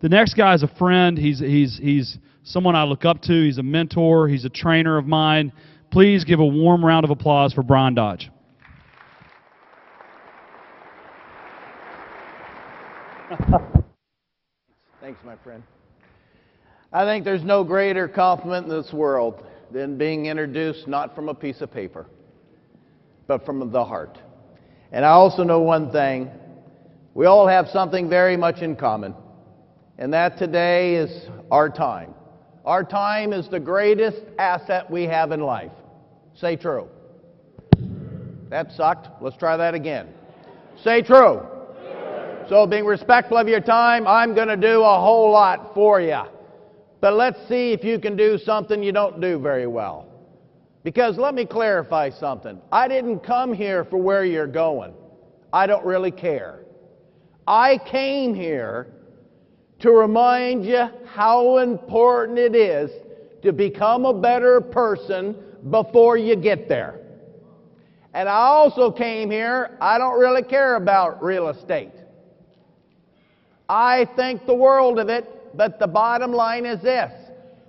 The next guy is a friend. He's someone I look up to. He's a mentor. He's a trainer of mine. Please give a warm round of applause for Bryan Dodge. Thanks, my friend. I think there's no greater compliment in this world than being introduced not from a piece of paper, but from the heart. And I also know one thing. We all have something very much in common, and that today is our time. Our time is the greatest asset we have in life. Say true. That sucked. Let's try that again. Say true. So being respectful of your time, I'm going to do a whole lot for you. But let's see if you can do something you don't do very well. Because let me clarify something. I didn't come here for where you're going. I don't really care. I came here to remind you how important it is to become a better person before you get there. And I also came here, I don't really care about real estate. I think the world of it, but the bottom line is this.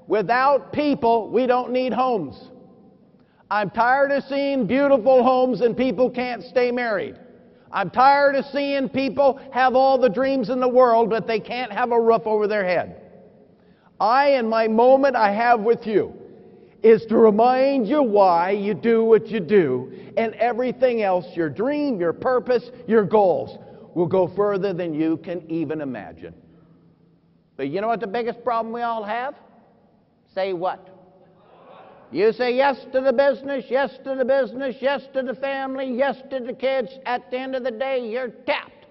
Without people, we don't need homes. I'm tired of seeing beautiful homes and people can't stay married. I'm tired of seeing people have all the dreams in the world, but they can't have a roof over their head. In my moment I have with you, is to remind you why you do what you do, and everything else, your dream, your purpose, your goals, will go further than you can even imagine. But you know what the biggest problem we all have? Say what? You say yes to the business, yes to the business, yes to the family, yes to the kids. At the end of the day, you're tapped.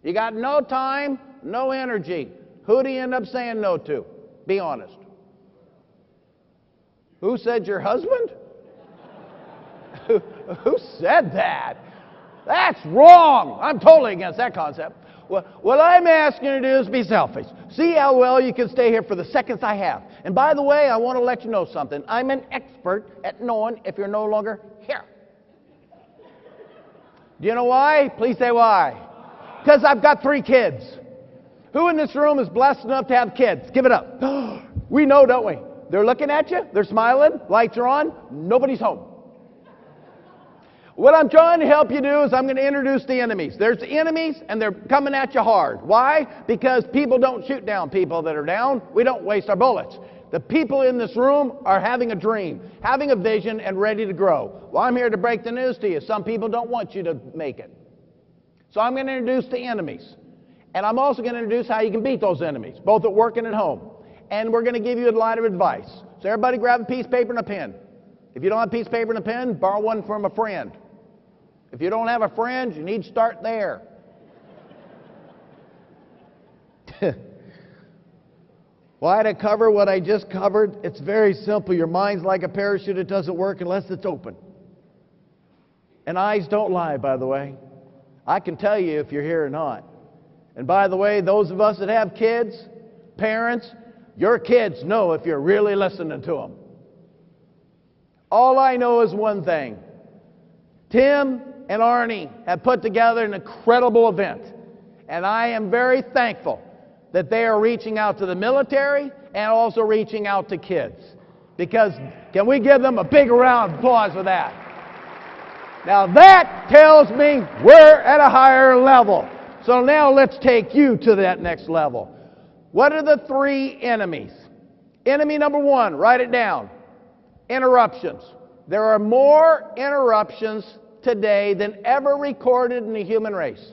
You got no time, no energy. Who do you end up saying no to? Be honest. Who said your husband? Who said that? That's wrong. I'm totally against that concept. What I'm asking you to do is be selfish. See how well you can stay here for the seconds I have. And by the way, I want to let you know something. I'm an expert at knowing if you're no longer here. Do you know why? Please say why. Because I've got 3 kids. Who in this room is blessed enough to have kids? Give it up. We know, don't we? They're looking at you. They're smiling. Lights are on. Nobody's home. What I'm trying to help you do is I'm going to introduce the enemies. There's enemies, and they're coming at you hard. Why? Because people don't shoot down people that are down. We don't waste our bullets. The people in this room are having a dream, having a vision, and ready to grow. Well, I'm here to break the news to you. Some people don't want you to make it. So I'm going to introduce the enemies. And I'm also going to introduce how you can beat those enemies, both at work and at home. And we're going to give you a lot of advice. So everybody grab a piece of paper and a pen. If you don't have a piece of paper and a pen, borrow one from a friend. If you don't have a friend, you need to start there. Why to cover what I just covered? It's very simple. Your mind's like a parachute. It doesn't work unless it's open. And eyes don't lie, by the way. I can tell you if you're here or not. And by the way, those of us that have kids, parents, your kids know if you're really listening to them. All I know is one thing. Tim and Arnie have put together an incredible event. And I am very thankful that they are reaching out to the military and also reaching out to kids. Because, can we give them a big round of applause for that? Now that tells me we're at a higher level. So now let's take you to that next level. What are the 3 enemies? Enemy number 1, write it down. Interruptions. There are more interruptions today than ever recorded in the human race.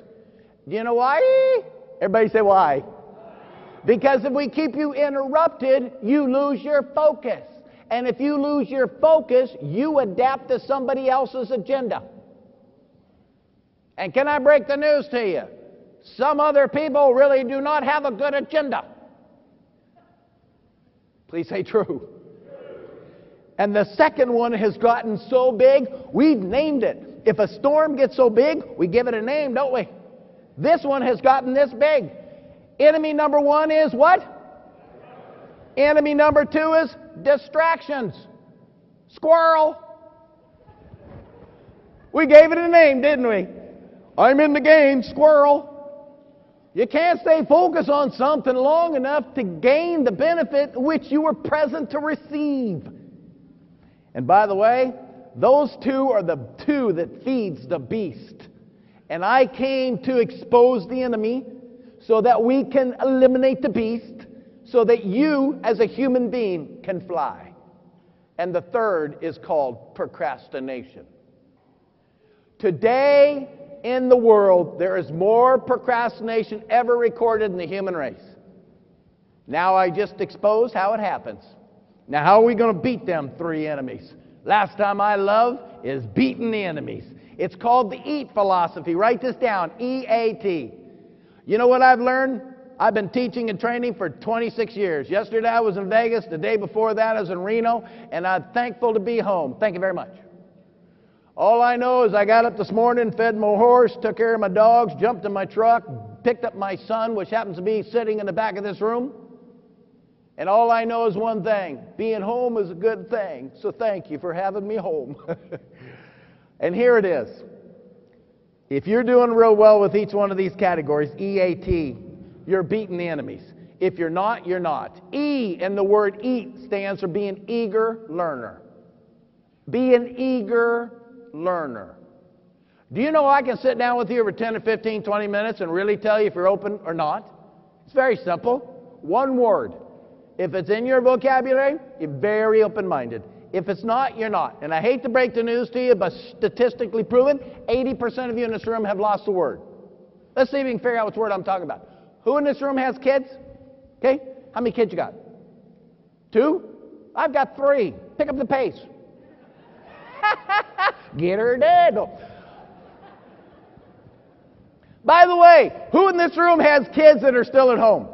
Do you know why? Everybody say why. Because if we keep you interrupted, you lose your focus. And if you lose your focus, you adapt to somebody else's agenda. And can I break the news to you? Some other people really do not have a good agenda. Please say true. And the second one has gotten so big, we've named it. If a storm gets so big, we give it a name, don't we? This one has gotten this big. Enemy number 1 is what? Enemy number 2 is distractions. Squirrel. We gave it a name, didn't we? I'm in the game, squirrel. You can't stay focused on something long enough to gain the benefit which you were present to receive. And by the way, those two are the two that feeds the beast. And I came to expose the enemy so that we can eliminate the beast, so that you as a human being can fly. And the third is called procrastination. Today in the world, there is more procrastination ever recorded in the human race. Now I just exposed how it happens. Now how are we going to beat them three enemies? Last time I love is beating the enemies. It's called the EAT philosophy. Write this down, E-A-T. You know what I've learned? I've been teaching and training for 26 years. Yesterday I was in Vegas. The day before that I was in Reno. And I'm thankful to be home. Thank you very much. All I know is I got up this morning, fed my horse, took care of my dogs, jumped in my truck, picked up my son, which happens to be sitting in the back of this room. And all I know is one thing. Being home is a good thing. So thank you for having me home. And here it is. If you're doing real well with each one of these categories, E-A-T, you're beating the enemies. If you're not, you're not. E in the word eat stands for be an eager learner. Be an eager learner. Do you know I can sit down with you for 10 or 15, 20 minutes and really tell you if you're open or not? It's very simple. One word. If it's in your vocabulary, you're very open-minded. If it's not, you're not. And I hate to break the news to you, but statistically proven, 80% of you in this room have lost a word. Let's see if we can figure out which word I'm talking about. Who in this room has kids? Okay? How many kids you got? 2? I've got 3. Pick up the pace. Get her dead. By the way, who in this room has kids that are still at home?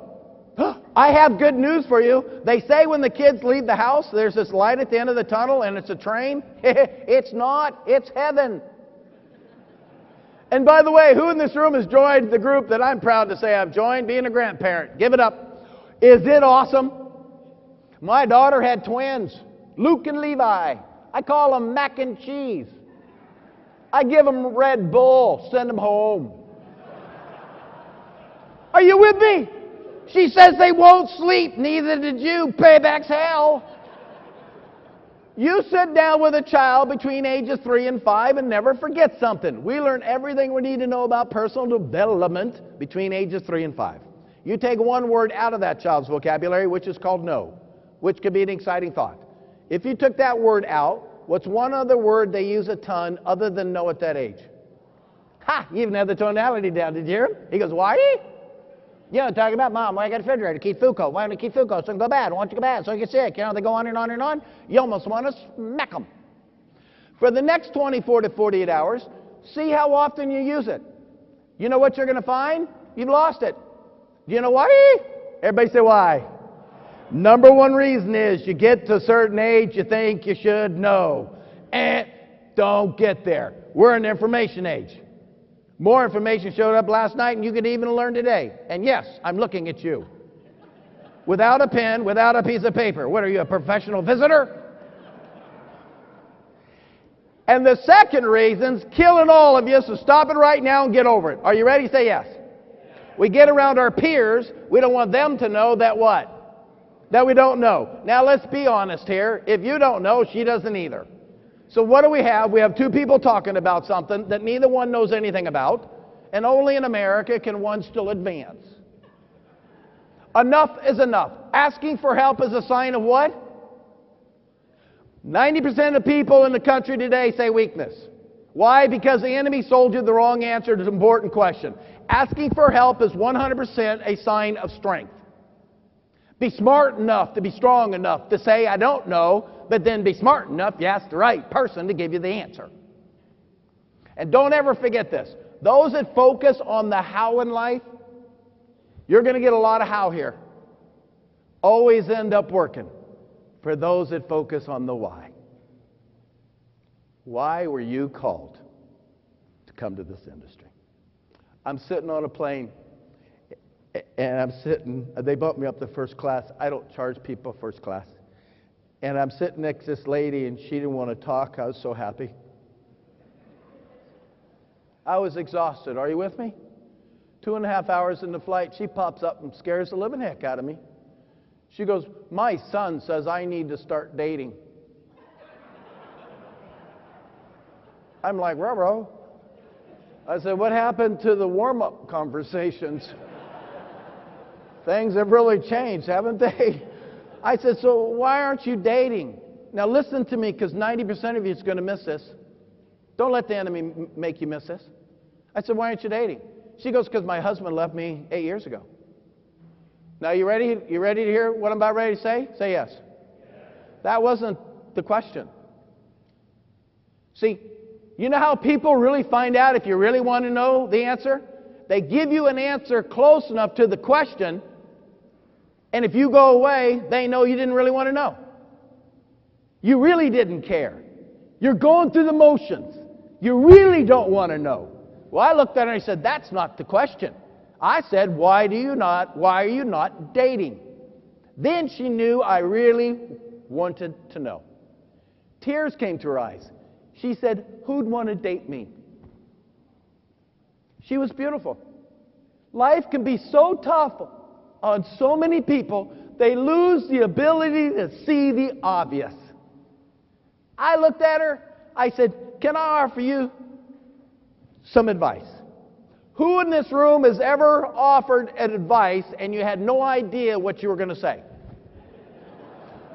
I have good news for you. They say when the kids leave the house, there's this light at the end of the tunnel and it's a train. It's not. It's heaven. And by the way, who in this room has joined the group that I'm proud to say I've joined, being a grandparent? Give it up. Is it awesome? My daughter had twins, Luke and Levi. I call them mac and cheese. I give them Red Bull, send them home. Are you with me? She says they won't sleep, neither did you. Payback's hell. You sit down with a child between ages 3 and 5 and never forget something. We learn everything we need to know about personal development between ages 3 and 5. You take one word out of that child's vocabulary, which is called no, which could be an exciting thought. If you took that word out, what's one other word they use a ton other than no at that age? Ha! You even had the tonality down. Did you hear him? He goes, why? You know, talking about, Mom, why I got a refrigerator? Keep food cold. Why don't you keep food cold? So it can go bad. I want you to go bad. So you get sick. You know, they go on and on and on. You almost want to smack them. For the next 24 to 48 hours, see how often you use it. You know what you're going to find? You've lost it. Do you know why? Everybody say why. Number one reason is you get to a certain age, you think you should know. And don't get there. We're in the information age. More information showed up last night and you could even learn today. And yes, I'm looking at you. Without a pen, without a piece of paper. What are you, a professional visitor? And the second reason's killing all of you, so stop it right now and get over it. Are you ready? Say yes. We get around our peers, we don't want them to know that what? That we don't know. Now let's be honest here. If you don't know, she doesn't either. So what do we have? We have 2 people talking about something that neither one knows anything about, and only in America can one still advance. Enough is enough. Asking for help is a sign of what? 90% of people in the country today say weakness. Why? Because the enemy sold you the wrong answer to an important question. Asking for help is 100% a sign of strength. Be smart enough to be strong enough to say, I don't know, but then be smart enough you ask the right person to give you the answer. And don't ever forget this. Those that focus on the how in life, you're going to get a lot of how here. Always end up working for those that focus on the why. Why were you called to come to this industry? I'm sitting on a plane. And I'm sitting, they bumped me up to first class. I don't charge people first class. And I'm sitting next to this lady, and she didn't want to talk. I was so happy. I was exhausted. Are you with me? 2.5 hours in the flight, she pops up and scares the living heck out of me. She goes, my son says I need to start dating. I'm like, ruh-roh. I said, what happened to the warm-up conversations? Things have really changed, haven't they? I said, so why aren't you dating? Now listen to me, because 90% of you is going to miss this. Don't let the enemy make you miss this. I said, why aren't you dating? She goes, because my husband left me 8 years ago. Now you ready? You ready to hear what I'm about ready to say? Say yes. That wasn't the question. See, you know how people really find out if you really want to know the answer? They give you an answer close enough to the question, and if you go away, they know you didn't really want to know. You really didn't care. You're going through the motions. You really don't want to know. Well, I looked at her and I said, that's not the question. I said, why are you not dating? Then she knew I really wanted to know. Tears came to her eyes. She said, who'd want to date me? She was beautiful. Life can be so tough on so many people, they lose the ability to see the obvious. I looked at her, I said, can I offer you some advice? Who in this room has ever offered an advice and you had no idea what you were going to say?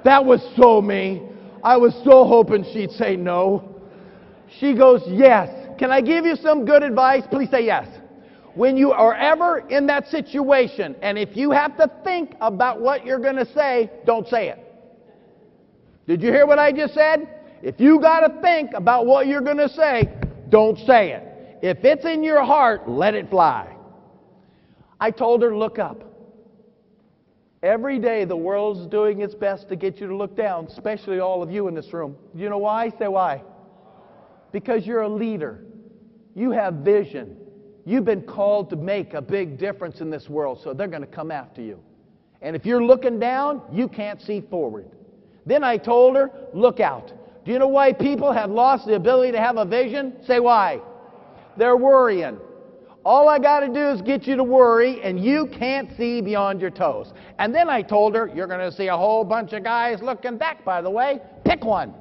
That was so me. I was so hoping she'd say no. She goes, yes. Can I give you some good advice? Please say yes. When you are ever in that situation, and if you have to think about what you're going to say, don't say it. Did you hear what I just said? If you got to think about what you're going to say, don't say it. If it's in your heart, let it fly. I told her, look up. Every day the world's doing its best to get you to look down, especially all of you in this room. Do you know why? Say why. Because you're a leader. You have vision. You've been called to make a big difference in this world, so they're going to come after you. And if you're looking down, you can't see forward. Then I told her, look out. Do you know why people have lost the ability to have a vision? Say why. They're worrying. All I got to do is get you to worry, and you can't see beyond your toes. And then I told her, you're going to see a whole bunch of guys looking back, by the way. Pick one.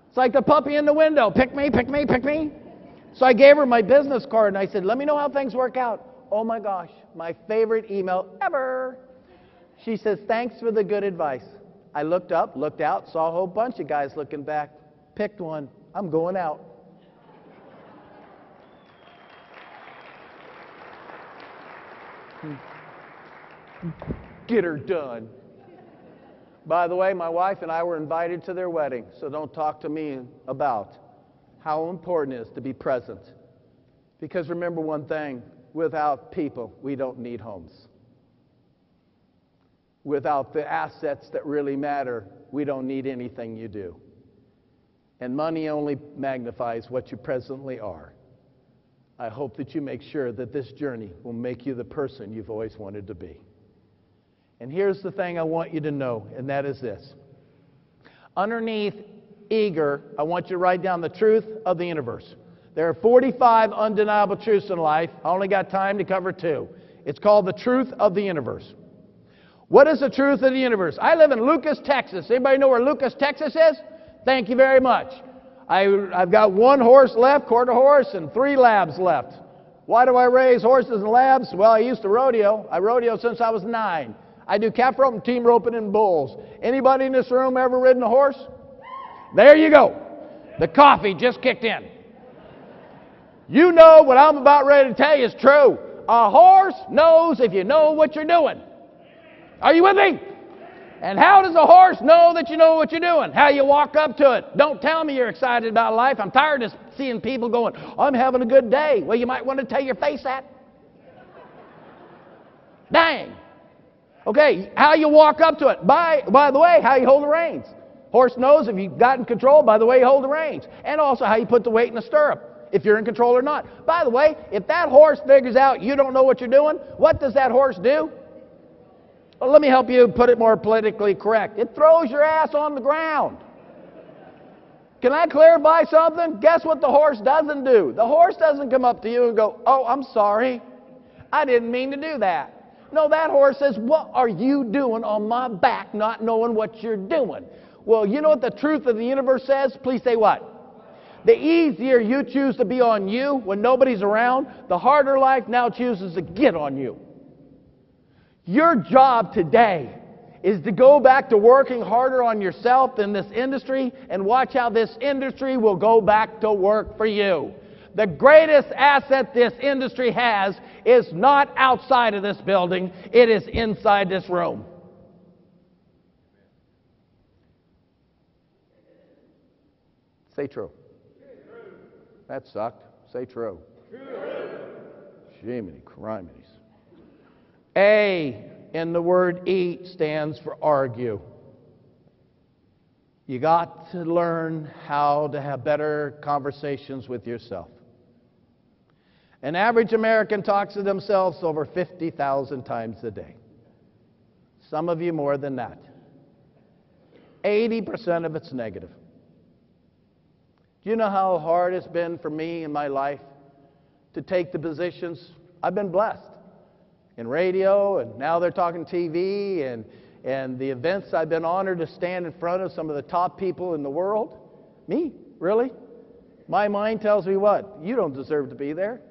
It's like the puppy in the window. Pick me, pick me, pick me. So I gave her my business card, and I said, let me know how things work out. Oh, my gosh, my favorite email ever. She says, thanks for the good advice. I looked up, looked out, saw a whole bunch of guys looking back. Picked one. I'm going out. Get her done. By the way, my wife and I were invited to their wedding, so don't talk to me about how important it is to be present. Because remember one thing, without people, we don't need homes. Without the assets that really matter, we don't need anything you do. And money only magnifies what you presently are. I hope that you make sure that this journey will make you the person you've always wanted to be. And here's the thing I want you to know, and that is this. Underneath eager, I want you to write down the truth of the universe. There are 45 undeniable truths in life. I only got time to cover 2. It's called the truth of the universe. What is the truth of the universe? I live in Lucas, Texas. Anybody know where Lucas, Texas is? Thank you very much. I've got 1 horse left, quarter horse, and 3 labs left. Why do I raise horses and labs? Well, I used to rodeo. I rodeoed since I was 9. I do calf roping, team roping, and bulls. Anybody in this room ever ridden a horse? There you go. The coffee just kicked in. You know what I'm about ready to tell you is true. A horse knows if you know what you're doing. Are you with me? And how does a horse know that you know what you're doing? How you walk up to it. Don't tell me you're excited about life. I'm tired of seeing people going, I'm having a good day. Well, you might want to tell your face that. Dang. Okay, how you walk up to it. By the way, how you hold the reins. Horse knows if you've gotten control by the way you hold the reins. And also how you put the weight in the stirrup, if you're in control or not. By the way, if that horse figures out you don't know what you're doing, what does that horse do? Well, let me help you put it more politically correct. It throws your ass on the ground. Can I clarify something? Guess what the horse doesn't do? The horse doesn't come up to you and go, "Oh, I'm sorry. I didn't mean to do that." No, that horse says, "What are you doing on my back, not knowing what you're doing?" Well, you know what the truth of the universe says? Please say what? The easier you choose to be on you when nobody's around, the harder life now chooses to get on you. Your job today is to go back to working harder on yourself than this industry, and watch how this industry will go back to work for you. The greatest asset this industry has is not outside of this building, it is inside this room. Say true. That sucked. Say true. Jiminy criminies. A in the word eat stands for argue. You got to learn how to have better conversations with yourself. An average American talks to themselves over 50,000 times a day. Some of you more than that. 80% of it's negative. Do you know how hard it's been for me in my life to take the positions? I've been blessed in radio, and now they're talking TV, and the events I've been honored to stand in front of some of the top people in the world. Me? Really? My mind tells me what? You don't deserve to be there.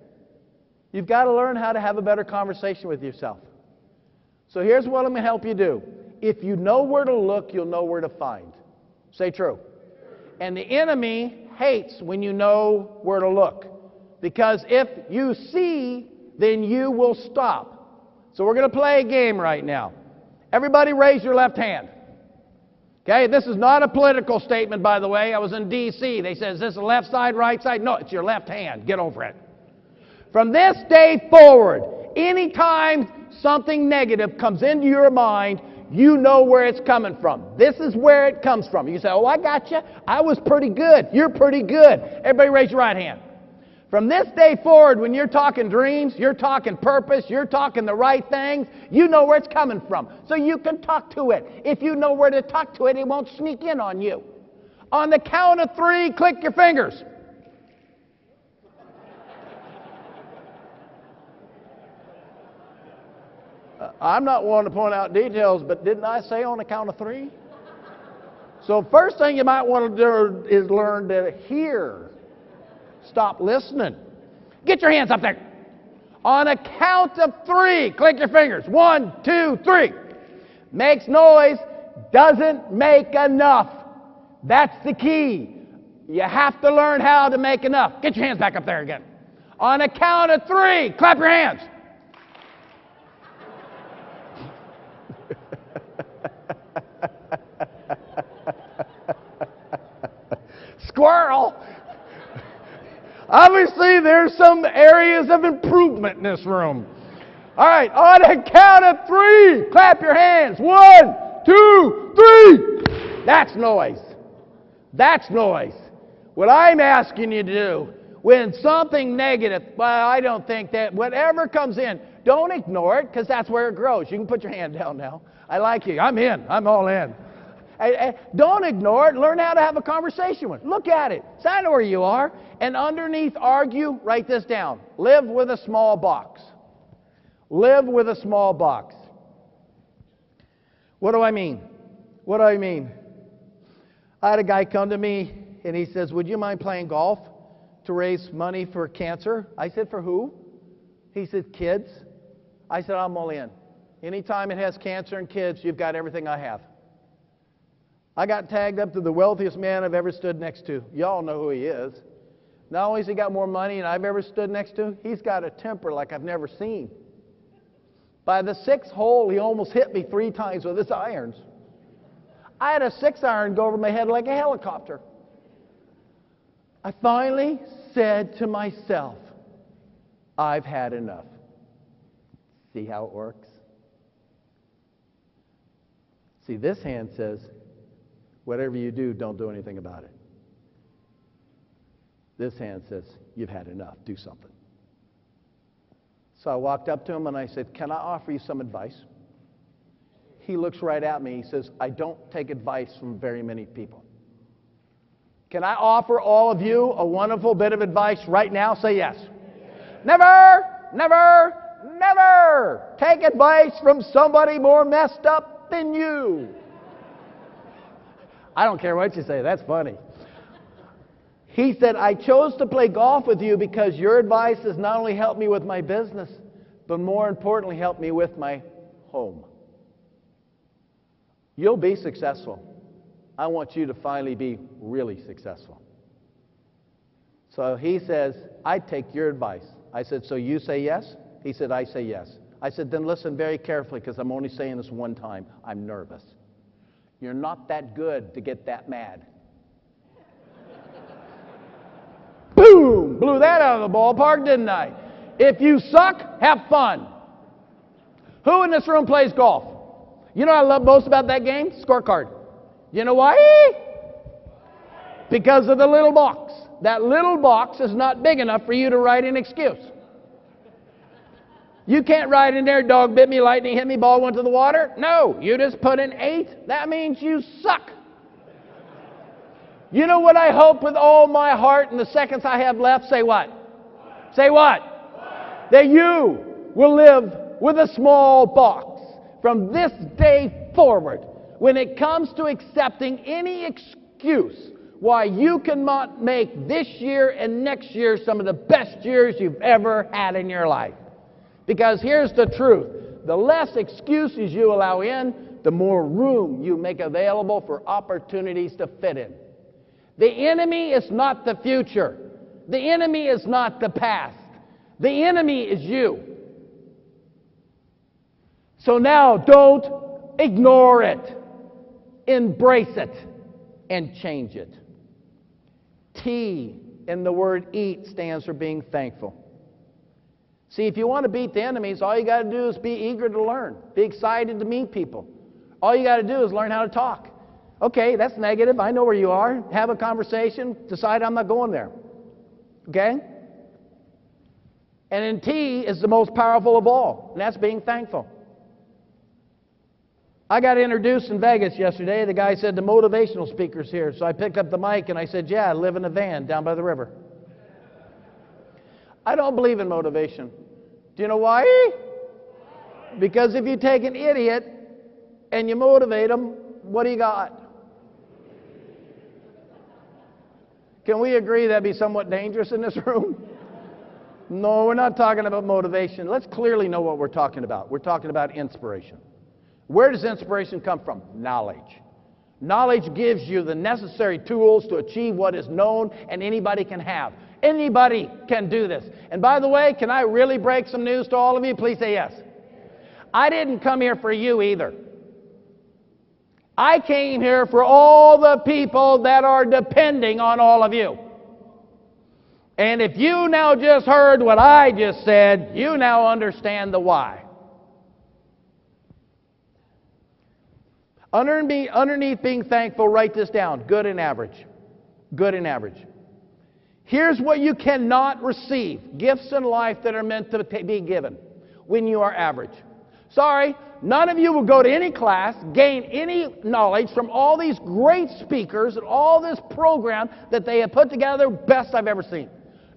You've got to learn how to have a better conversation with yourself. So here's what I'm going to help you do. If you know where to look, you'll know where to find. Say true. And the enemy hates when you know where to look. Because if you see, then you will stop. So we're going to play a game right now. Everybody raise your left hand. Okay, this is not a political statement, by the way. I was in D.C. They said, "Is this the left side, right side?" No, it's your left hand. Get over it. From this day forward, anytime something negative comes into your mind, you know where it's coming from. This is where it comes from. You say, "Oh, I got you. I was pretty good. You're pretty good." Everybody raise your right hand. From this day forward, when you're talking dreams, you're talking purpose, you're talking the right things, you know where it's coming from. So you can talk to it. If you know where to talk to it, it won't sneak in on you. On the count of 3, click your fingers. I'm not one to point out details, but didn't I say on the count of 3? So first thing you might want to do is learn to hear. Stop listening. Get your hands up there. On a count of 3, click your fingers. 1, 2, 3. Makes noise, doesn't make enough. That's the key. You have to learn how to make enough. Get your hands back up there again. On a count of 3, clap your hands. Squirrel. Obviously, there's some areas of improvement in this room. All right, on a count of 3, clap your hands. 1, 2, 3. That's noise. That's noise. What I'm asking you to do, when something negative, well, I don't think that, whatever comes in, don't ignore it, because that's where it grows. You can put your hand down now. I like you. I'm in. I'm all in. Don't ignore it. Learn how to have a conversation with it. Look at it. So I know where you are. And underneath argue, write this down. Live with a small box. Live with a small box. What do I mean? What do I mean? I had a guy come to me and he says, "Would you mind playing golf to raise money for cancer?" I said, "For who?" He said, "Kids." I said, "I'm all in. Anytime it has cancer and kids, you've got everything I have." I got tagged up to the wealthiest man I've ever stood next to. Y'all know who he is. Not only has he got more money than I've ever stood next to, he's got a temper like I've never seen. By the 6th hole, he almost hit me 3 times with his irons. I had a 6-iron go over my head like a helicopter. I finally said to myself, I've had enough. See how it works? See, this hand says, whatever you do, don't do anything about it. This hand says, you've had enough, do something. So I walked up to him and I said, "Can I offer you some advice?" He looks right at me. He says, "I don't take advice from very many people." Can I offer all of you a wonderful bit of advice right now? Say yes. Never, never, never take advice from somebody more messed up than you. I don't care what you say. That's funny. He said, I chose to play golf with you because your advice has not only helped me with my business, but more importantly, helped me with my home. You'll be successful. I want you to finally be really successful. So he says, I take your advice. I said, so you say yes? He said, I say yes. I said, then listen very carefully because I'm only saying this one time. I'm nervous. You're not that good to get that mad. Boom! Blew that out of the ballpark, didn't I? If you suck, have fun. Who in this room plays golf? You know what I love most about that game? Scorecard. You know why? Because of the little box. That little box is not big enough for you to write an excuse. You can't write in there, dog bit me, lightning hit me, ball went to the water. No, you just put an 8. That means you suck. You know what I hope with all my heart in the seconds I have left? Say what? Say what? That you will live with a small box from this day forward when it comes to accepting any excuse why you cannot make this year and next year some of the best years you've ever had in your life. Because here's the truth. The less excuses you allow in, the more room you make available for opportunities to fit in. The enemy is not the future. The enemy is not the past. The enemy is you. So now don't ignore it. Embrace it and change it. T in the word eat stands for being thankful. See, if you want to beat the enemies, all you got to do is be eager to learn. Be excited to meet people. All you got to do is learn how to talk. Okay, that's negative. I know where you are. Have a conversation. Decide I'm not going there. Okay? And then T is the most powerful of all, and that's being thankful. I got introduced in Vegas yesterday. The guy said the motivational speaker's here. So I picked up the mic and I said, yeah, I live in a van down by the river. I don't believe in motivation. Do you know why? Because if you take an idiot and you motivate them, what do you got? Can we agree that'd be somewhat dangerous in this room? No, we're not talking about motivation. Let's clearly know what we're talking about. We're talking about inspiration. Where does inspiration come from? Knowledge. Knowledge gives you the necessary tools to achieve what is known and anybody can have. Anybody can do this. And by the way, can I really break some news to all of you? Please say yes. I didn't come here for you either. I came here for all the people that are depending on all of you. And if you now just heard what I just said, you now understand the why. Underneath being thankful, write this down. Good and average. Good and average. Here's what you cannot receive. Gifts in life that are meant to be given when you are average. Sorry, none of you will go to any class, gain any knowledge from all these great speakers and all this program that they have put together, best I've ever seen.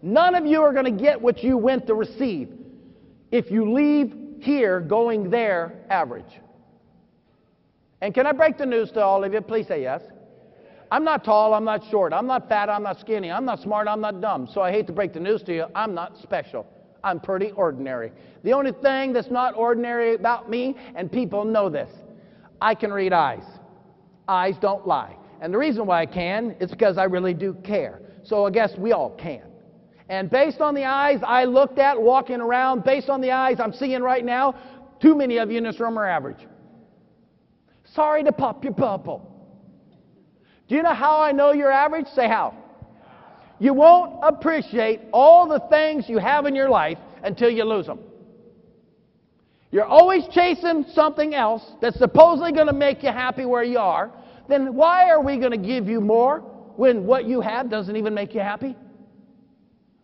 None of you are going to get what you went to receive if you leave here going there average. And can I break the news to all of you? Please say yes. I'm not tall, I'm not short, I'm not fat, I'm not skinny, I'm not smart, I'm not dumb. So I hate to break the news to you, I'm not special. I'm pretty ordinary. The only thing that's not ordinary about me, and people know this, I can read eyes. Eyes don't lie. And the reason why I can is because I really do care. So I guess we all can. And based on the eyes I looked at walking around, based on the eyes I'm seeing right now, too many of you in this room are average. Sorry to pop your bubble. Do you know how I know you're average? Say how. You won't appreciate all the things you have in your life until you lose them. You're always chasing something else that's supposedly going to make you happy where you are. Then why are we going to give you more when what you have doesn't even make you happy?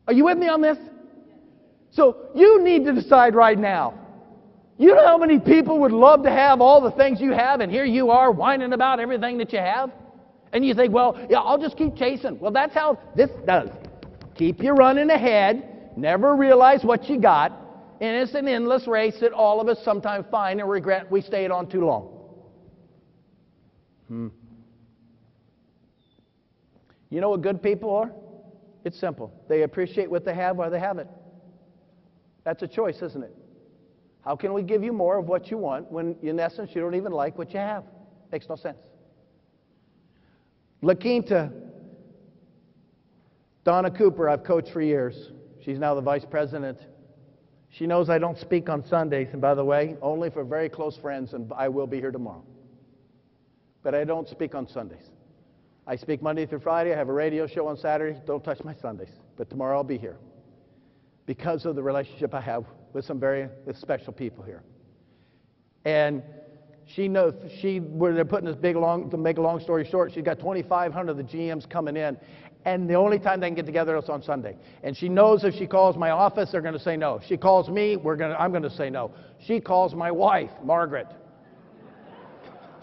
Are you with me on this? So you need to decide right now. You know how many people would love to have all the things you have, and here you are whining about everything that you have? And you think, well, yeah, I'll just keep chasing. Well, that's how this does. Keep you running ahead, never realize what you got, and it's an endless race that all of us sometimes find and regret we stayed on too long. You know what good people are? It's simple. They appreciate what they have while they have it. That's a choice, isn't it? How can we give you more of what you want when, in essence, you don't even like what you have? Makes no sense. La Quinta, Donna Cooper, I've coached for years. She's now the vice president. She knows I don't speak on Sundays, and by the way, only for very close friends, and I will be here tomorrow. But I don't speak on Sundays. I speak Monday through Friday. I have a radio show on Saturday. Don't touch my Sundays. But tomorrow I'll be here because of the relationship I have with some very special people here. And she knows, they're putting this to make a long story short, she's got 2,500 of the GMs coming in. And the only time they can get together is on Sunday. And she knows if she calls my office, they're going to say no. If she calls me, I'm going to say no. She calls my wife, Margaret.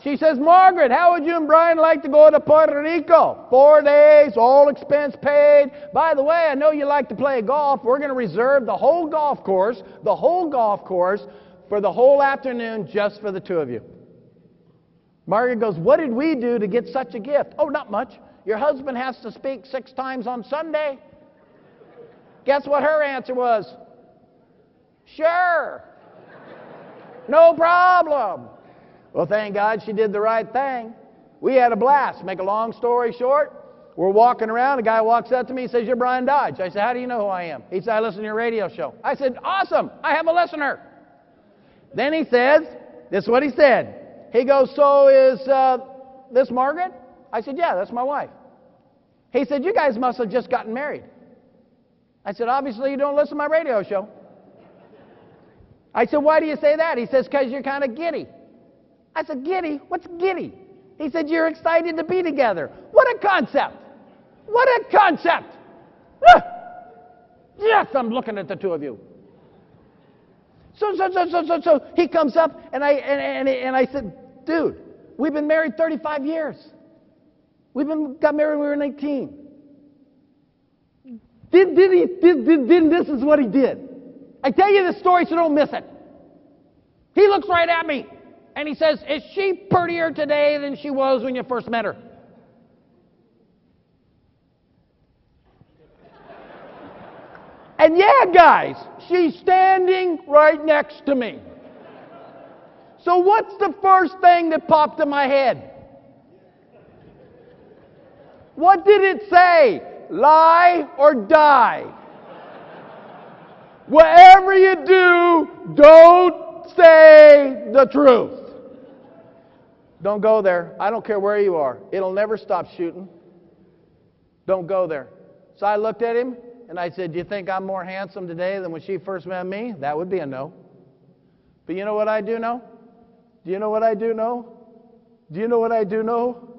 She says, Margaret, how would you and Bryan like to go to Puerto Rico? 4 days, all expense paid. By the way, I know you like to play golf. We're going to reserve the whole golf course for the whole afternoon just for the two of you. Margaret goes, what did we do to get such a gift? Oh, not much. Your husband has to speak 6 times on Sunday. Guess what her answer was? Sure. No problem. Well, thank God she did the right thing. We had a blast. Make a long story short, we're walking around. A guy walks up to me and says, you're Bryan Dodge. I said, how do you know who I am? He said, I listen to your radio show. I said, awesome. I have a listener. Then he says, this is what he said. He goes, so is this Margaret? I said, yeah, that's my wife. He said, you guys must have just gotten married. I said, obviously you don't listen to my radio show. I said, why do you say that? He says, because you're kind of giddy. I said, giddy? What's giddy? He said, you're excited to be together. What a concept! What a concept! Ah! Yes, I'm looking at the two of you. So he comes up, and I said, dude, we've been married 35 years. Got married when we were 19. This is what he did. I tell you this story so don't miss it. He looks right at me, and he says, is she prettier today than she was when you first met her? And yeah, guys, she's standing right next to me. So what's the first thing that popped in my head? What did it say? Lie or die? Whatever you do, don't say the truth. Don't go there. I don't care where you are. It'll never stop shooting. Don't go there. So I looked at him and I said, do you think I'm more handsome today than when she first met me? That would be a no. But you know what I do know? Do you know what I do know? Do you know what I do know?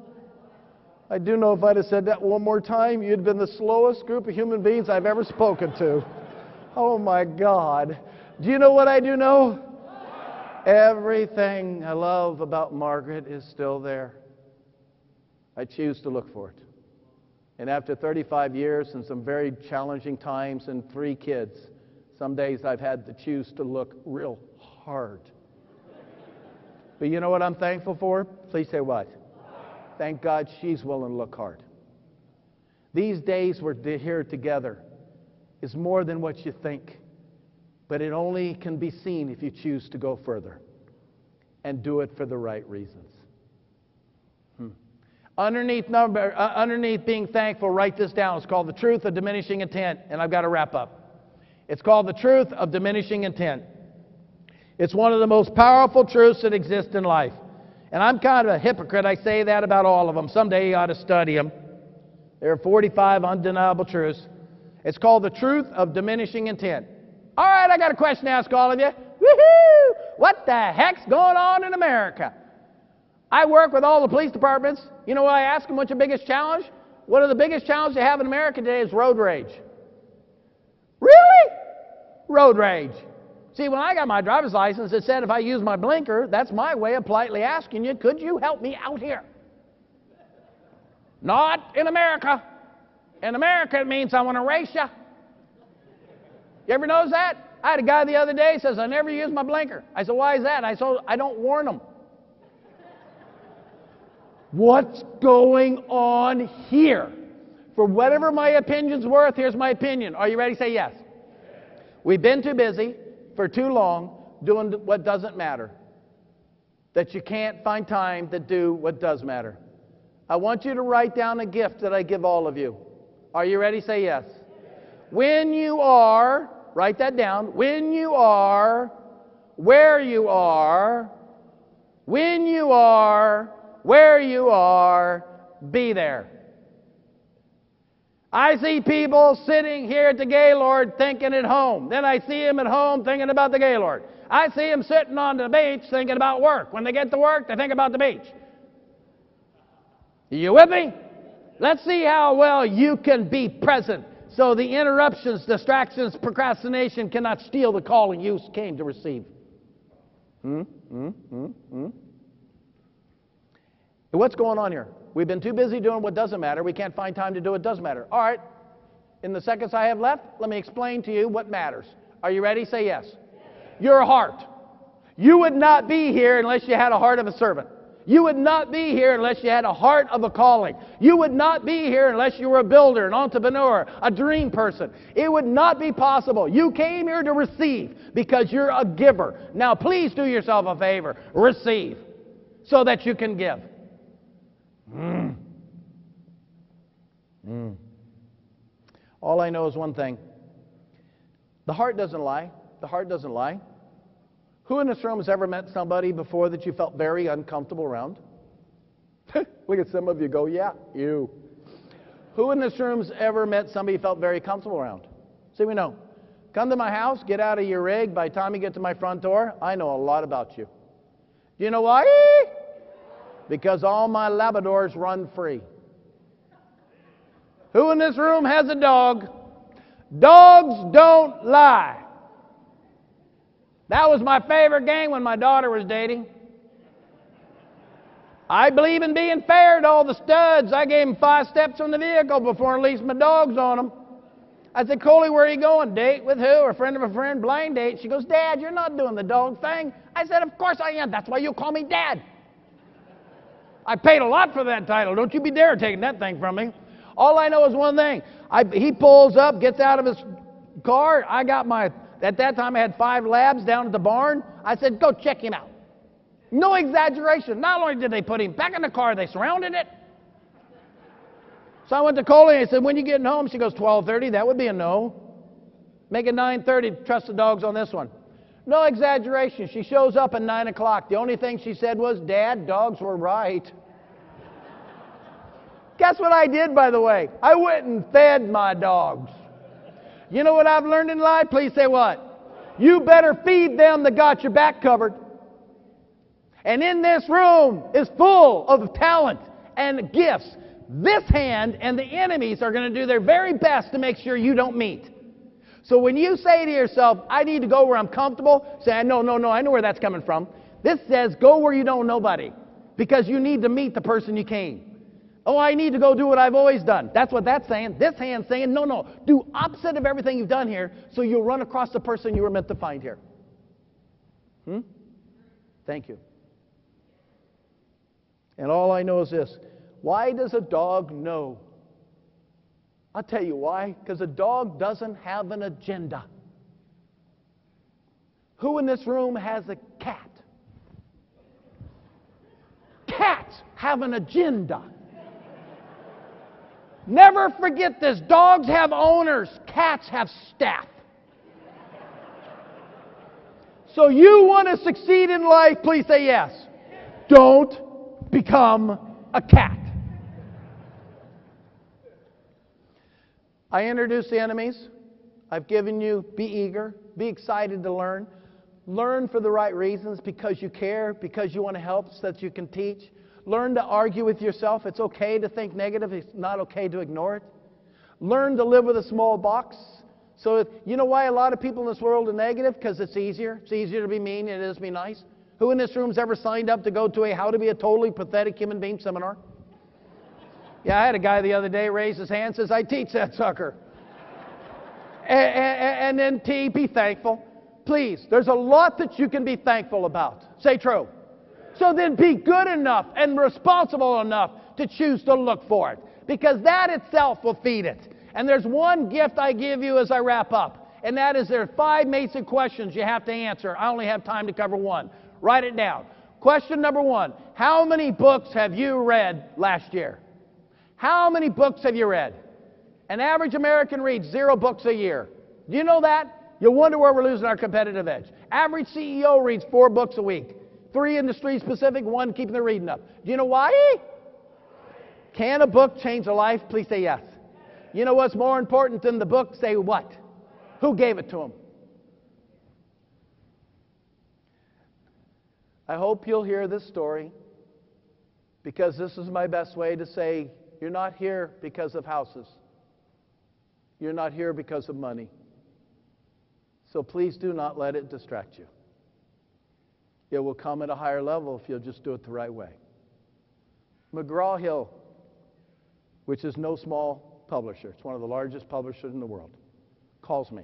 I do know if I'd have said that one more time, you'd been the slowest group of human beings I've ever spoken to. Oh my God. Do you know what I do know? Everything I love about Margaret is still there. I choose to look for it. And after 35 years and some very challenging times and 3 kids, some days I've had to choose to look real hard. But you know what I'm thankful for? Please say what? Thank God she's willing to look hard. These days we're here together is more than what you think. But it only can be seen if you choose to go further and do it for the right reasons. Underneath being thankful, write this down. It's called the truth of diminishing intent. And I've got to wrap up. It's called the truth of diminishing intent. It's one of the most powerful truths that exist in life. And I'm kind of a hypocrite. I say that about all of them. Someday you ought to study them. There are 45 undeniable truths. It's called the truth of diminishing intent. All right, I got a question to ask all of you. Woohoo! What the heck's going on in America? I work with all the police departments. You know what I ask them? What's your biggest challenge? One of the biggest challenges you have in America today is road rage. Really? Road rage. See, when I got my driver's license, it said if I use my blinker, that's my way of politely asking you, could you help me out here? Not in America. In America, it means I want to race you. You ever notice that? I had a guy the other day says, I never use my blinker. I said, why is that? I said, I don't warn them. What's going on here? For whatever my opinion's worth, here's my opinion. Are you ready? Say yes. We've been too busy for too long doing what doesn't matter. That you can't find time to do what does matter. I want you to write down a gift that I give all of you. Are you ready? Say yes. When you are, write that down. When you are, where you are, when you are, where you are, be there. I see people sitting here at the Gaylord thinking at home. Then I see them at home thinking about the Gaylord. I see them sitting on the beach thinking about work. When they get to work, they think about the beach. You with me? Let's see how well you can be present so the interruptions, distractions, procrastination cannot steal the calling you came to receive. What's going on here? We've been too busy doing what doesn't matter. We can't find time to do what does matter. All right. In the seconds I have left, let me explain to you what matters. Are you ready? Say yes. Your heart. You would not be here unless you had a heart of a servant. You would not be here unless you had a heart of a calling. You would not be here unless you were a builder, an entrepreneur, a dream person. It would not be possible. You came here to receive because you're a giver. Now please do yourself a favor. Receive so that you can give. All I know is one thing. The heart doesn't lie. The heart doesn't lie. Who in this room has ever met somebody before that you felt very uncomfortable around? Look at some of you go, yeah, you. Who in this room has ever met somebody you felt very comfortable around? See, we know. Come to my house, get out of your rig. By the time you get to my front door, I know a lot about you. Do you know why? Because all my Labradors run free. Who in this room has a dog? Dogs don't lie. That was my favorite game when my daughter was dating. I believe in being fair to all the studs. I gave them 5 steps from the vehicle before I released my dogs on them. I said, Coley, where are you going? Date with who? A friend of a friend? Blind date. She goes, Dad, you're not doing the dog thing. I said, of course I am. That's why you call me Dad. I paid a lot for that title. Don't you be dare taking that thing from me. All I know is one thing. He pulls up, gets out of his car. I got my... At that time, I had 5 labs down at the barn. I said, go check him out. No exaggeration. Not only did they put him back in the car, they surrounded it. So I went to Coley and I said, when you getting home? She goes, 12:30. That would be a no. Make it 9:30. Trust the dogs on this one. No exaggeration. She shows up at 9 o'clock. The only thing she said was, Dad, dogs were right. Guess what I did, by the way? I went and fed my dogs. You know what I've learned in life? Please say what? You better feed them that got your back covered. And in this room is full of talent and gifts. This hand and the enemies are going to do their very best to make sure you don't meet. So when you say to yourself, I need to go where I'm comfortable, say, no, I know where that's coming from. This says, go where you don't know nobody. Because you need to meet the person you came. Oh, I need to go do what I've always done. That's what that's saying. This hand's saying, no, do opposite of everything you've done here so you'll run across the person you were meant to find here. Thank you. And all I know is this. Why does a dog know? I'll tell you why. Because a dog doesn't have an agenda. Who in this room has a cat? Cats have an agenda. Never forget this. Dogs have owners. Cats have staff. So you want to succeed in life, please say yes. Don't become a cat. I introduced the enemies. I've given you, be eager, be excited to learn. Learn for the right reasons, because you care, because you want to help so that you can teach. Learn to argue with yourself. It's okay to think negative. It's not okay to ignore it. Learn to live with a small box. So you know why a lot of people in this world are negative? Because it's easier. It's easier to be mean than it is to be nice. Who in this room has ever signed up to go to a How to Be a Totally Pathetic Human Being seminar? Yeah, I had a guy the other day raise his hand, says, I teach that sucker. And then T, be thankful. Please, there's a lot that you can be thankful about. Say true. So then be good enough and responsible enough to choose to look for it, because that itself will feed it. And there's one gift I give you as I wrap up, and that is there are 5 basic questions you have to answer. I only have time to cover one. Write it down. Question number 1, how many books have you read last year? How many books have you read? An average American reads 0 books a year. Do you know that? You'll wonder where we're losing our competitive edge. Average CEO reads 4 books a week. 3 industry specific, 1 keeping the reading up. Do you know why? Can a book change a life? Please say yes. You know what's more important than the book? Say what? Who gave it to him? I hope you'll hear this story, because this is my best way to say you're not here because of houses. You're not here because of money. So please do not let it distract you. It will come at a higher level if you'll just do it the right way. McGraw-Hill, which is no small publisher, it's one of the largest publishers in the world, calls me.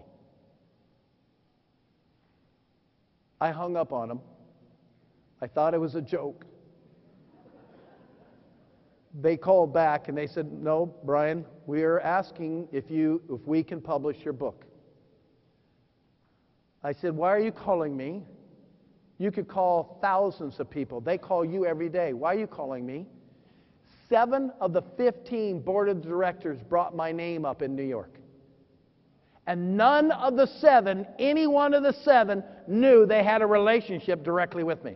I hung up on him. I thought it was a joke. They called back and they said, no, Bryan, we are asking if we can publish your book. I said, why are you calling me? You could call thousands of people. They call you every day. Why are you calling me? 7 of the 15 board of directors brought my name up in New York. And none of the 7, any one of the 7, knew they had a relationship directly with me.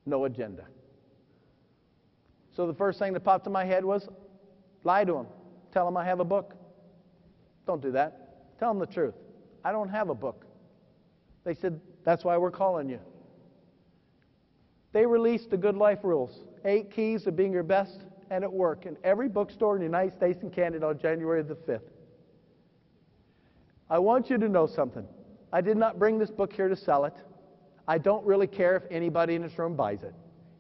No agenda. So the first thing that popped in my head was, lie to them. Tell them I have a book. Don't do that. Tell them the truth. I don't have a book. They said, that's why we're calling you. They released the Good Life Rules, 8 keys to being your best and at work, in every bookstore in the United States and Canada on January the 5th. I want you to know something. I did not bring this book here to sell it. I don't really care if anybody in this room buys it.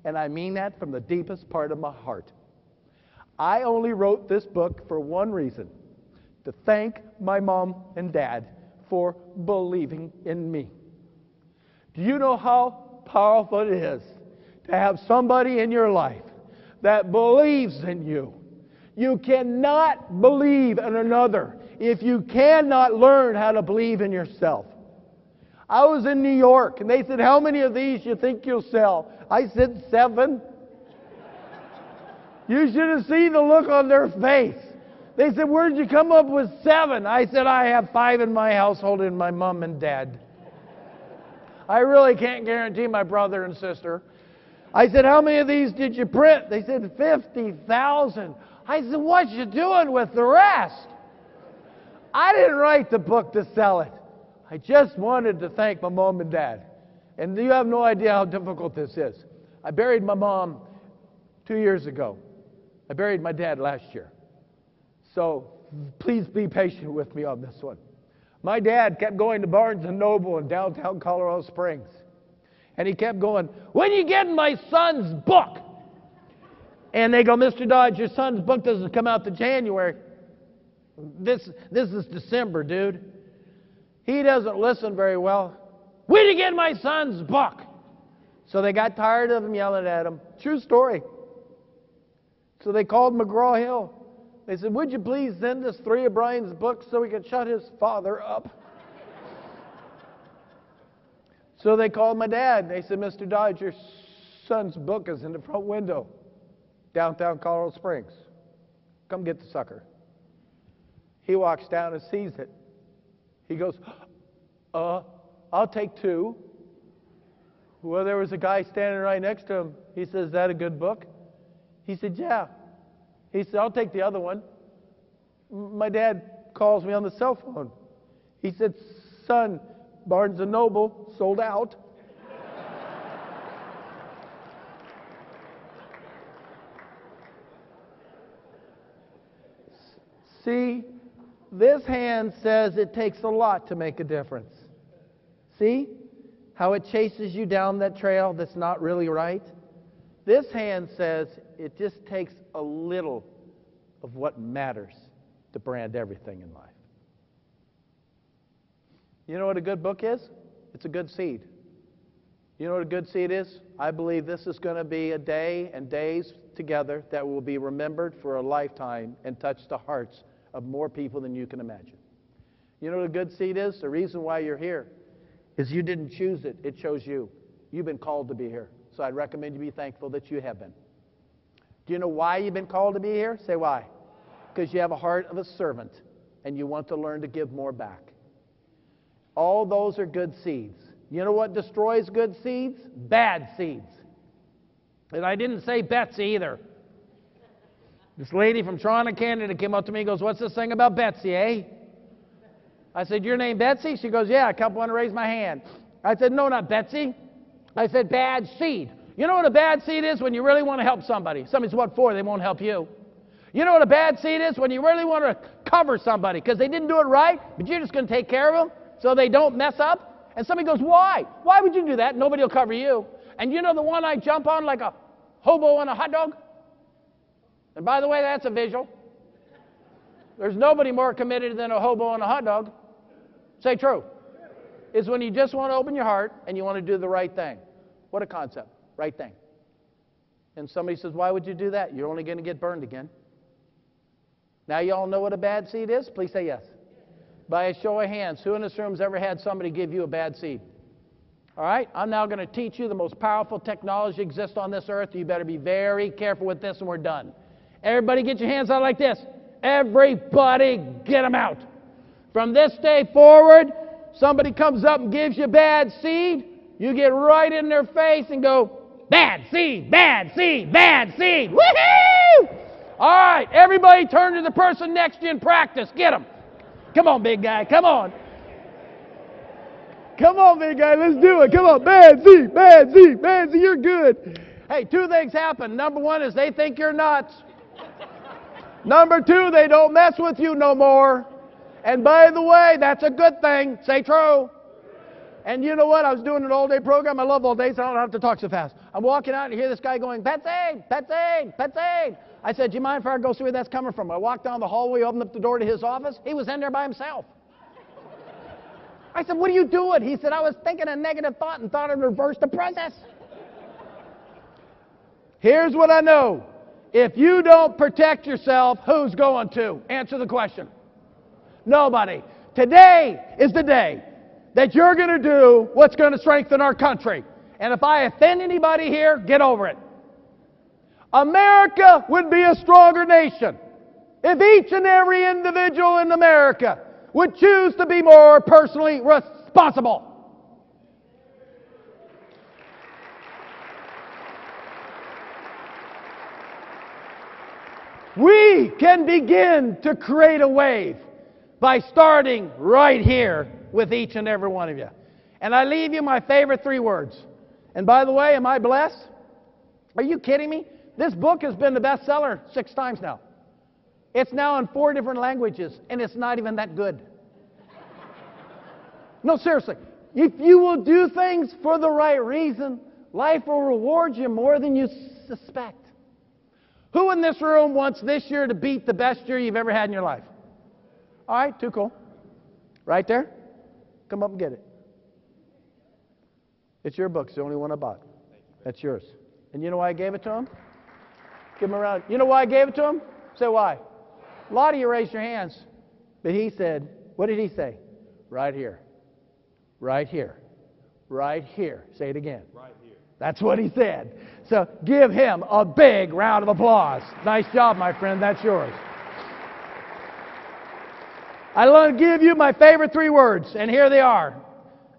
And I mean that from the deepest part of my heart. I only wrote this book for one reason: to thank my mom and dad for believing in me. Do you know how powerful it is to have somebody in your life that believes in you? You cannot believe in another if you cannot learn how to believe in yourself. I was in New York, and they said, how many of these you think you'll sell? I said, 7. You should have seen the look on their face. They said, where'd you come up with 7? I said, I have 5 in my household and my mom and dad. I really can't guarantee my brother and sister. I said, how many of these did you print? They said, 50,000. I said, what you doing with the rest? I didn't write the book to sell it. I just wanted to thank my mom and dad. And you have no idea how difficult this is. I buried my mom 2 years ago. I buried my dad last year. So please be patient with me on this one. My dad kept going to Barnes & Noble in downtown Colorado Springs. And he kept going, when you getting my son's book? And they go, Mr. Dodge, your son's book doesn't come out to January. This is December, dude. He doesn't listen very well. When you get my son's book? So they got tired of him yelling at him. True story. So they called McGraw-Hill. They said, would you please send us 3 of Bryan's books so we could shut his father up? So they called my dad. They said, Mr. Dodge, your son's book is in the front window, downtown Colorado Springs. Come get the sucker. He walks down and sees it. He goes, I'll take 2. Well, there was a guy standing right next to him. He says, is that a good book? He said, yeah. He said, I'll take the other one. My dad calls me on the cell phone. He said, son, Barnes & Noble sold out. See, this hand says it takes a lot to make a difference. See how it chases you down that trail that's not really right? This hand says it just takes a little of what matters to brand everything in life. You know what a good book is? It's a good seed. You know what a good seed is? I believe this is going to be a day and days together that will be remembered for a lifetime and touch the hearts of more people than you can imagine. You know what a good seed is? The reason why you're here is you didn't choose it. It chose you. You've been called to be here. So I'd recommend you be thankful that you have been. Do you know why you've been called to be here? Say why. Because you have a heart of a servant and you want to learn to give more back. All those are good seeds. You know what destroys good seeds? Bad seeds. And I didn't say Betsy either. This lady from Toronto, Canada came up to me and goes, "What's this thing about Betsy, eh?" I said, "Your name Betsy?" She goes, "Yeah, a couple want to raise my hand." I said, "No, not Betsy." I said, "Bad seed." You know what a bad seed is? When you really want to help somebody. Somebody's what for? They won't help you. You know what a bad seed is? When you really want to cover somebody because they didn't do it right, but you're just going to take care of them so they don't mess up. And somebody goes, "Why? Why would you do that?" Nobody will cover you. And you know the one I jump on like a hobo on a hot dog? And by the way, that's a visual. There's nobody more committed than a hobo on a hot dog. Say true. Is when you just want to open your heart and you want to do the right thing. What a concept. Right thing. And somebody says, "Why would you do that?" You're only going to get burned again. Now you all know what a bad seed is? Please say yes. By a show of hands, who in this room has ever had somebody give you a bad seed? All right? I'm now going to teach you the most powerful technology exists on this earth. You better be very careful with this and we're done. Everybody get your hands out like this. Everybody get them out. From this day forward, somebody comes up and gives you bad seed, you get right in their face and go, "Bad seed, bad seed, bad seed." Woohoo! All right, everybody turn to the person next to you and practice. Get them. Come on, big guy. Come on. Come on, big guy. Let's do it. Come on. Bad seed, bad seed, bad seed. You're good. Hey, two things happen. Number one is they think you're nuts. Number two, they don't mess with you no more. And by the way, that's a good thing. Say true. And you know what? I was doing an all-day program. I love all days. So I don't have to talk so fast. I'm walking out and you hear this guy going, "Betsy, Betsy, Betsy." I said, "Do you mind if I go see where that's coming from?" I walked down the hallway, opened up the door to his office. He was in there by himself. I said, "What are you doing?" He said, "I was thinking a negative thought and thought I'd reverse the process." Here's what I know. If you don't protect yourself, who's going to? Answer the question. Nobody. Today is the day that you're going to do what's going to strengthen our country. And if I offend anybody here, get over it. America would be a stronger nation if each and every individual in America would choose to be more personally responsible. We can begin to create a wave by starting right here with each and every one of you. And I leave you my favorite three words. And by the way, am I blessed? Are you kidding me? This book has been the bestseller 6 times now. It's now in 4 different languages, and it's not even that good. No, seriously. If you will do things for the right reason, life will reward you more than you suspect. Who in this room wants this year to beat the best year you've ever had in your life? All right, too cool. Right there? Come up and get it. It's your book. It's the only one I bought. That's yours. And you know why I gave it to him? Give him a round. You know why I gave it to him? Say why. A lot of you raised your hands. But he said, what did he say? Right here. Right here. Right here. Say it again. Right here. That's what he said. So give him a big round of applause. Nice job, my friend. That's yours. I want to give you my favorite 3 words, and here they are.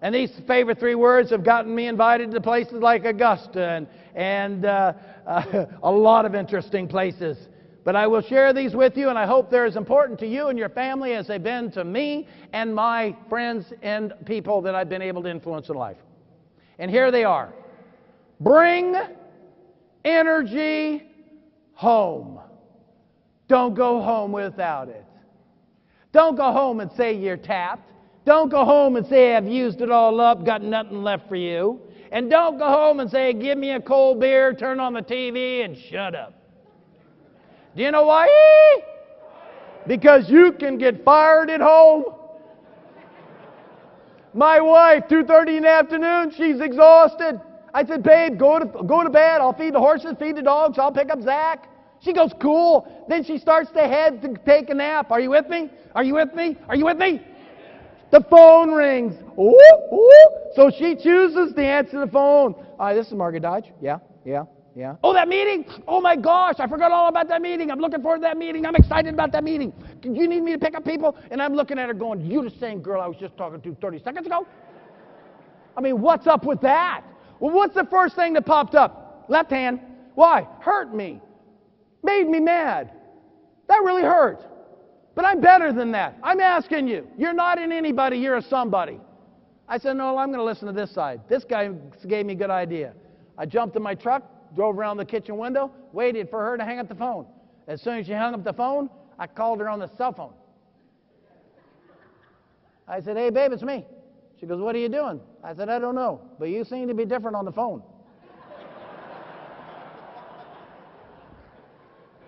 And these favorite 3 words have gotten me invited to places like Augusta and a lot of interesting places. But I will share these with you, and I hope they're as important to you and your family as they've been to me and my friends and people that I've been able to influence in life. And here they are. Bring energy home. Don't go home without it. Don't go home and say you're tapped. Don't go home and say I've used it all up, got nothing left for you. And don't go home and say, give me a cold beer, turn on the TV, and shut up. Do you know why? Because you can get fired at home. My wife, 2:30 in the afternoon, she's exhausted. I said, babe, go to bed. I'll feed the horses, feed the dogs. I'll pick up Zach. She goes, cool. Then she starts to head to take a nap. Are you with me? Are you with me? Are you with me? The phone rings. Ooh, ooh. So she chooses to answer the phone. This is Bryan Dodge. Yeah. Oh, that meeting? Oh, my gosh. I forgot all about that meeting. I'm looking forward to that meeting. I'm excited about that meeting. You need me to pick up people? And I'm looking at her going, you the same girl I was just talking to 30 seconds ago? I mean, what's up with that? Well, what's the first thing that popped up? Left hand. Why? Hurt me. Made me mad. That really hurt. But I'm better than that. I'm asking you. You're not an anybody. You're a somebody. I said, no, I'm going to listen to this side. This guy gave me a good idea. I jumped in my truck, drove around the kitchen window, waited for her to hang up the phone. As soon as she hung up the phone, I called her on the cell phone. I said, hey, babe, it's me. She goes, what are you doing? I said, I don't know, but you seem to be different on the phone.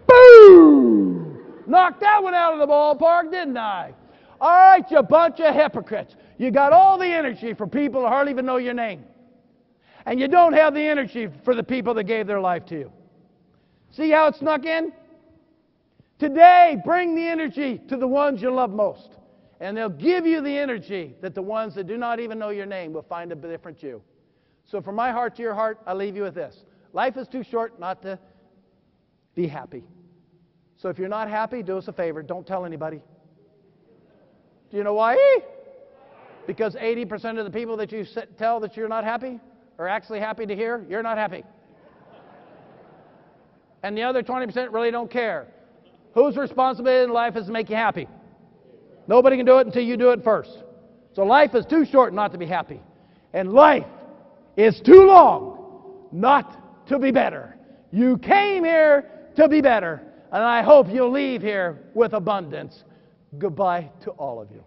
Boom! Knocked that one out of the ballpark, didn't I? All right, you bunch of hypocrites. You got all the energy for people who hardly even know your name. And you don't have the energy for the people that gave their life to you. See how it snuck in? Today, bring the energy to the ones you love most. And they'll give you the energy that the ones that do not even know your name will find a different you. So from my heart to your heart, I leave you with this. Life is too short not to be happy. So if you're not happy, do us a favor. Don't tell anybody. Do you know why? Because 80% of the people that you tell that you're not happy are actually happy to hear you're not happy. And the other 20% really don't care. Whose responsibility in life is to make you happy? Nobody can do it until you do it first. So life is too short not to be happy. And life is too long not to be better. You came here to be better. And I hope you'll leave here with abundance. Goodbye to all of you.